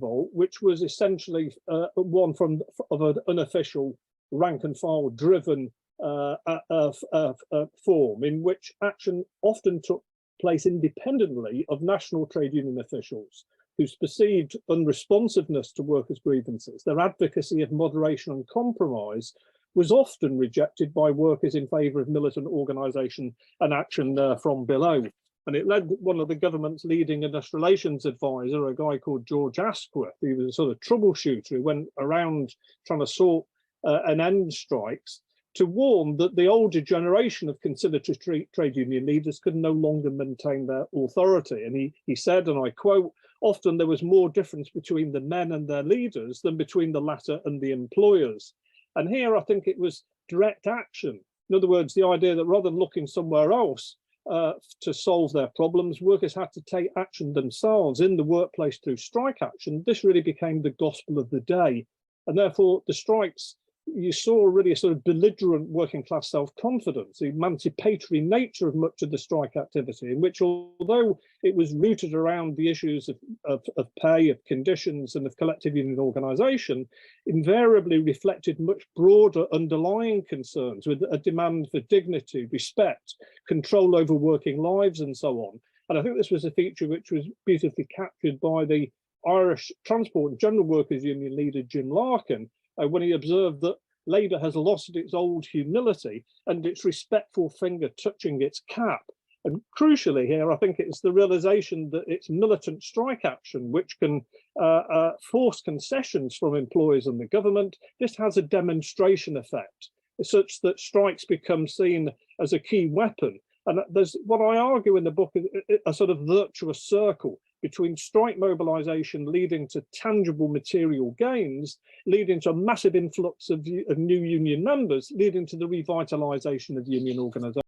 revolt, which was essentially one of an unofficial rank and file driven form, in which action often took place independently of national trade union officials, whose perceived unresponsiveness to workers' grievances, their advocacy of moderation and compromise, was often rejected by workers in favour of militant organisation and action from below. And it led one of the government's leading industrial relations advisor, a guy called George Asquith, who was a sort of troubleshooter who went around trying to sort and end strikes, to warn that the older generation of conciliatory trade union leaders could no longer maintain their authority. And he said, and I quote, "Often there was more difference between the men and their leaders than between the latter and the employers." And here I think it was direct action. In other words, the idea that rather than looking somewhere else to solve their problems, workers had to take action themselves in the workplace through strike action. This really became the gospel of the day. And therefore the strikes, you saw really a sort of belligerent working class self-confidence, the emancipatory nature of much of the strike activity, in which, although it was rooted around the issues of pay, of conditions, and of collective union organisation, invariably reflected much broader underlying concerns, with a demand for dignity, respect, control over working lives, and so on. And I think this was a feature which was beautifully captured by the Irish Transport and General Workers Union leader Jim Larkin, when he observed that Labour has lost its old humility and its respectful finger touching its cap. And crucially here, I think it's the realisation that it's militant strike action which can force concessions from employers and the government. This has a demonstration effect, such that strikes become seen as a key weapon. And there's what I argue in the book, a sort of virtuous circle between strike mobilisation leading to tangible material gains, leading to a massive influx of new union members, leading to the revitalisation of union organisation.